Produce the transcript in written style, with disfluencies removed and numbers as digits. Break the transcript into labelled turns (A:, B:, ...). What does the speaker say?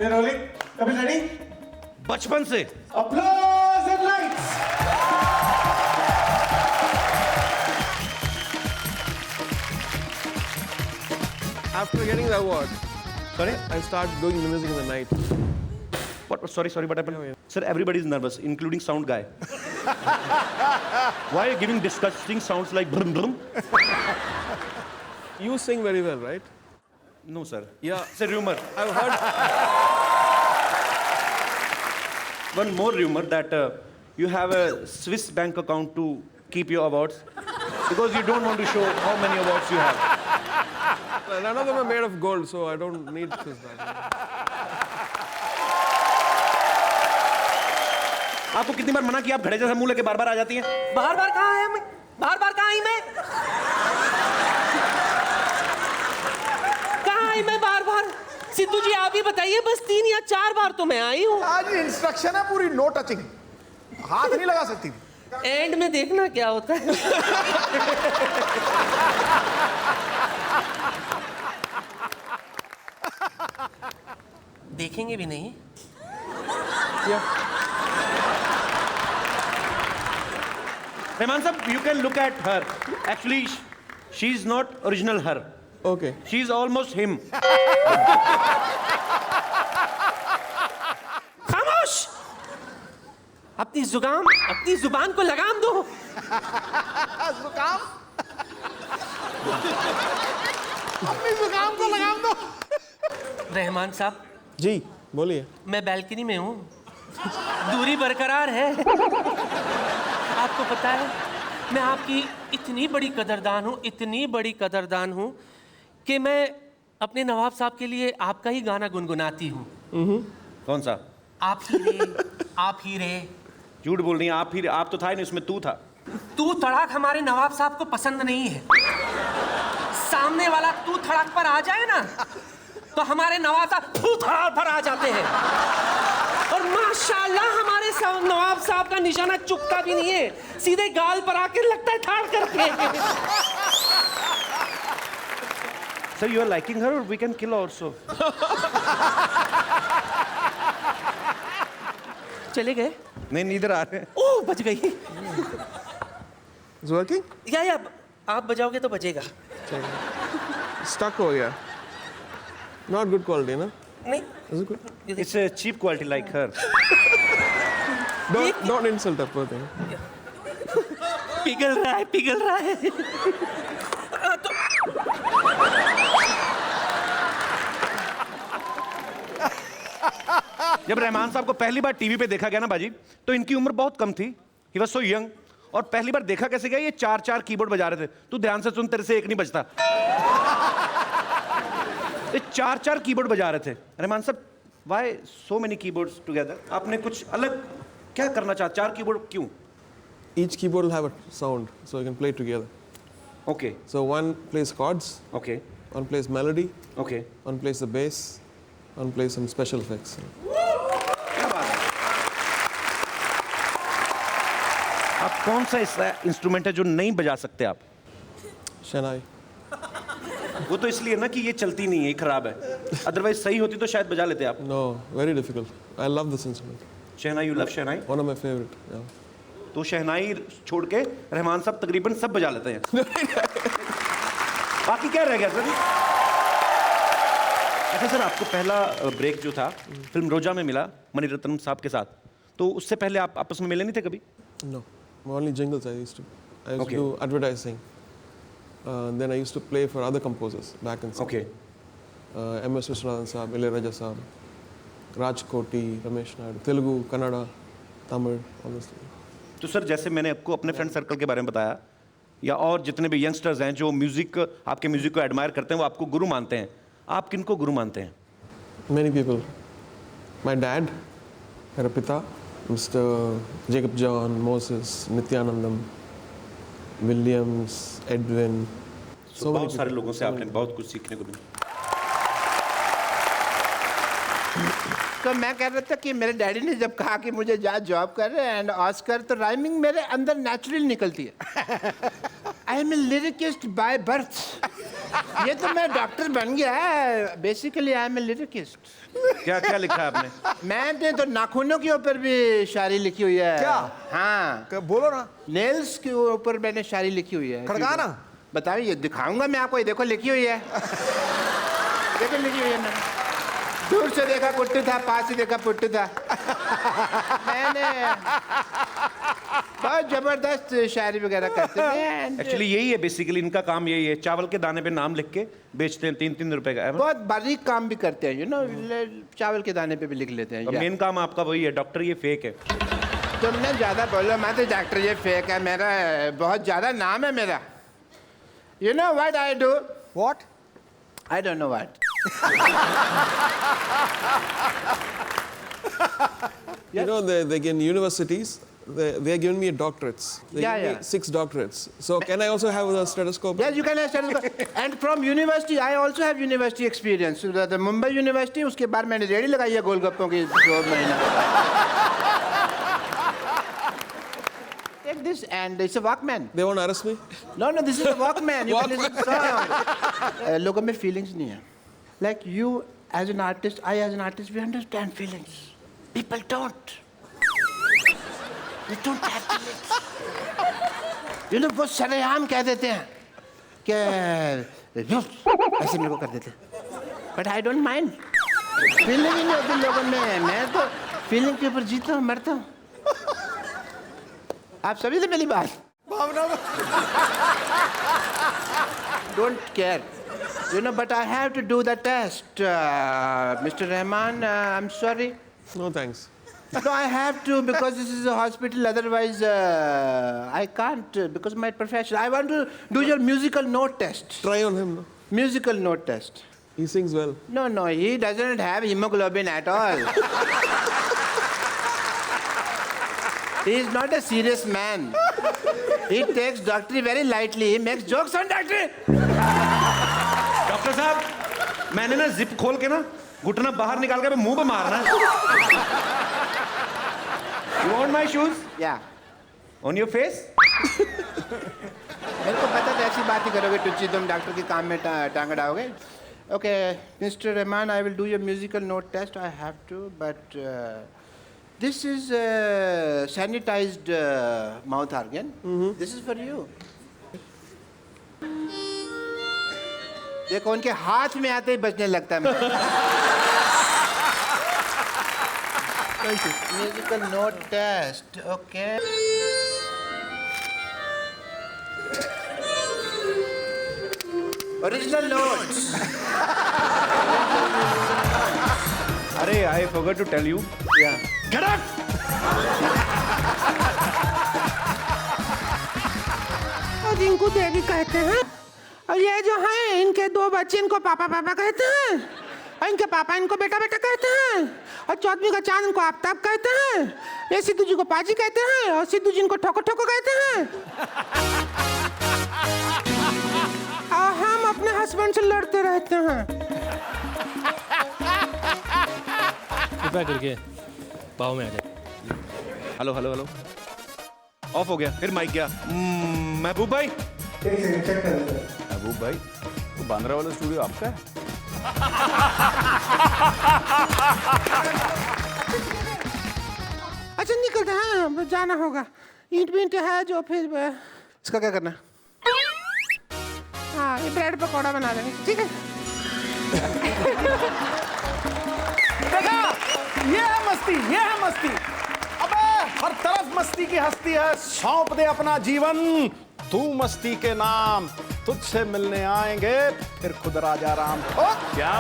A: Rolling, Kapil ready?
B: बचपन से।
A: Applause and lights.
C: After getting the award,
B: Sorry?
C: I started doing the music in the night.
B: What? Sorry, what happened?
C: Yeah.
B: Sir, everybody is nervous, including sound guy. Why are you giving disgusting sounds like brum brum?
C: You sing very well, right?
B: No, sir.
C: Yeah.
B: It's a rumor.
C: I've heard.
B: One more rumor that you have a Swiss bank account to keep your awards because you don't want to show how many awards you have.
C: None of them are made of gold, so I don't need Swiss bank.
B: आपको कितनी बार मना किया, आप घड़े जैसा मुंह लेके बार-बार आ जाती हैं?
D: बार-बार कहाँ है मैं? बार-बार कहाँ आई मैं? कहाँ आई मैं बार-बार? सिद्धू जी आप ही बताइए, बस 3 या 4 बार तो मैं आई हूँ।
A: आज इंस्ट्रक्शन है पूरी, नो टचिंग, हाथ नहीं लगा सकती।
D: एंड में देखना क्या होता है। देखेंगे भी नहीं।
B: रहमान साहब, you can look at her. Actually, she is not original her.
C: Okay.
B: She is almost him.
D: खामोश! अपनी जुबान को लगाम दो।
A: जुकाम? अपनी जुकाम को लगाम दो।
D: रहमान साहब,
C: जी बोलिए।
D: मैं बैल्कनी में हूँ, दूरी बरकरार है। आपको पता है, मैं आपकी इतनी बड़ी कदरदान हूँ कि मैं अपने नवाब साहब के लिए आपका ही गाना गुनगुनाती हूँ।
B: कौन सा?
D: आप ही रे।
B: झूठ बोल रही हैं, आप तो था ही नहीं, उसमें तू था।
D: तू तड़ाक हमारे नवाब साहब को पसंद नहीं है। सामने वाला तू तड़ाक पर आ जाए ना, तो हमारे नवाब साहब तू तड़ाक पर आ जाते हैं। और माशाल्लाह हमारे नवाब साहब का निशाना चुकता भी नहीं है, सीधे गाल पर आके लगता है ठाड़ करके।
B: Sir, you are liking her, or we can kill also.
D: चले गए?
B: नहीं, नींदर आ रहे हैं।
D: ओह, बच गई।
C: Is working?
D: या आप बजाओगे तो बजेगा।
C: Stuck हो गया. Not good quality, ना?
D: नहीं,
C: Is it good?
B: It's a cheap quality like her.
C: Don't insult that poor thing.
D: पिघल रहा है। तो
B: जब रहमान साहब को पहली बार टीवी पे देखा गया ना बाजी, तो इनकी उम्र बहुत कम थी। He was so young. और पहली बार देखा कैसे गया, ये 4-4 कीबोर्ड बजा रहे थे। तू ध्यान से सुन, तेरे से एक नहीं बजता। ये 4-4 कीबोर्ड बजा रहे थे। रहमान साहब, why so many keyboards together? आपने कुछ अलग क्या करना चाहा? 4 कीबोर्ड क्यों?
C: Each keyboard will have a sound, so you can play together.
B: Okay.
C: So one plays chords,
B: Okay.
C: one plays melody,
B: Okay.
C: one plays the bass, one plays some special effects.
B: क्या बात है? आप कौन सा ऐसा instrument है जो नहीं बजा सकते आप?
C: Shanai.
B: वो तो इसलिए ना कि ये चलती नहीं है, ये खराब है। अदरवाइज सही होती तो शायद बजा लेते आप।
C: No, very difficult. I love this instrument.
B: Shehnai, you love shehnai?
C: One of my favorite. Yeah.
B: तो शहनाई छोड़ के रहमान साहब तकरीबन सब बजा लेते हैं। बाकी क्या रह गया सर? अच्छा सर, आपको पहला ब्रेक जो था फिल्म रोजा में मिला मणिरत्नम साहब के साथ, तो उससे पहले आप आपस में मिले नहीं थे कभी?
C: No, only jingles I used to. I used
B: Okay.
C: to do advertising. Then I used to play for other composers back in South.
B: Okay.
C: M.S. Viswanathan Saab, Ilayaraja Saab, Raj Koti, Ramesh Naidu, Telugu, Kannada, Tamil, all this.
B: तो sir जैसे मैंने आपको अपने friend circle के बारे में बताया, या और जितने भी यंगस्टर्स हैं जो आपके म्यूजिक को एडमायर करते हैं, वो आपको गुरु मानते हैं, आप किनको गुरु मानते हैं?
C: Many people. My dad, मेरा पिता, Mr. Jacob John, Moses, Nityanandam, Williams, Edwin. So many
B: बहुत सारे
C: people.
B: लोगों से आपने बहुत कुछ सीखने को मिला।
A: तो मैं कह रहा था कि मेरे डैडी ने जब कहा कि मुझे जा जॉब कर रहे हैं एंड ऑस्कर, तो राइमिंग मेरे अंदर नेचुरल निकलती है। I M A lyricist by birth. ये तो मैं डॉक्टर बन गया है। Basically I M A lyricist.
B: क्या क्या लिखा है आपने?
A: मैंने तो नाखूनों के ऊपर भी शायरी लिखी हुई है।
E: क्या?
A: हाँ,
E: बोलो ना।
A: नेल्स के ऊपर मैंने शायरी लिखी हुई है।
E: खड़का ना।
A: बताओ, ये दिखाऊंगा मैं आपको। ये देखो लिखी हुई है। देखो लिखी हुई है मैंने। दूर से देखा कुट्टू था, पास से देखा पुट्टू था। मैंने बहुत जबरदस्त शायरी वगैरह करते हैं।
B: एक्चुअली यही है, बेसिकली इनका काम यही है, चावल के दाने पे नाम लिख के बेचते हैं 3-3 रुपए का।
A: बहुत बारीक काम भी करते हैं, चावल के दाने पे भी लिख लेते हैं।
B: मेन काम आपका वही है, डॉक्टर ये फेक है।
A: तुमने ज्यादा बोलो, मैं तो डॉक्टर ये फेक है। मेरा बहुत ज्यादा नाम है मेरा। You know what I do?
E: What?
A: I don't know what.
C: You know, they in universities, they are giving me doctorates. They
A: Yeah,
C: give
A: yeah.
C: me 6 doctorates. So can I also have a stethoscope?
A: Yes, you can have stethoscope. And from university, I also have university experience. The Mumbai University, उसके बाद मैंने ready लगाई है गोलगप्पों की 2 महीना। Take this and it's a Walkman.
C: They won't arrest me?
A: No, this is a Walkman. You can listen to song. लोगों में feelings नहीं है. Like you as an artist, I as an artist, we understand feelings. People don't. They don't have feelings. You know, वो सरेआम कह देते हैं कि ऐसे मेरे को कर देते हैं। But I don't mind. Feeling ही नहीं होती लोगों में। मैं तो feeling के ऊपर जीता हूँ, मरता हूँ। आप सभी से मिली बात? Don't care. You know, but I have to do the test. Mr. Rahman, I'm sorry.
C: No, thanks.
A: No, I have to because this is a hospital. Otherwise, I can't because my profession. I want to do your musical note test.
C: Try on him. No?
A: Musical note test.
C: He sings well.
A: No, he doesn't have hemoglobin at all. He is not a serious man. He takes doctor very lightly. He makes jokes on doctor.
B: Doctor साहब, मैंने ना zip खोल के ना घुटना बाहर निकाल के मुंह पे मारना है। You want my shoes?
A: Yeah.
B: On your face?
A: मेरे को पता था ऐसी बात ही करोगे टुच्ची, तुम डॉक्टर के काम में टांग अड़ाओगे। Okay, Mr. Rahman, I will do your musical note test. I have to, but this is sanitized mouth organ. This is for you. देखो उनके हाथ में आते ही बजने लगता है। Musical note test, okay. Original notes.
B: अरे I forgot to tell you.
A: Yeah.
B: Get up!
A: और इनको देवी कहते हैं, और ये जो हैं इनके 2 बच्चे इनको पापा पापा कहते हैं, और इनके पापा इनको बेटा बेटा कहते हैं, और चौथवी का चांद इनको आफ्ताब कहते हैं, ये सिद्धू जी को पाजी कहते हैं, और सिद्धू जी इनको ठोको ठोको कहते हैं। और हम अपने हस्बैंड से लड़ते रहते हैं।
F: कृपया करके पाँव में आ जाए।
B: हेलो हेलो हेलो, ऑफ हो गया, फिर माइक गया। महबूब भाई,
G: महबूब भाई, तो बांद्रा वाला स्टूडियो आपका है?
A: अच्छा निकलते हैं, जाना होगा। ईंट बींट है जो, फिर इसका क्या करना है? हाँ, ये ब्रेड पकौड़ा बना देंगे, ठीक है।
E: देखा, ये है मस्ती, ये है मस्ती। अबे हर तरफ मस्ती की हस्ती है। सौंप दे अपना जीवन तू मस्ती के नाम, तुझसे मिलने आएंगे फिर खुद राजा राम। ओ!
B: क्या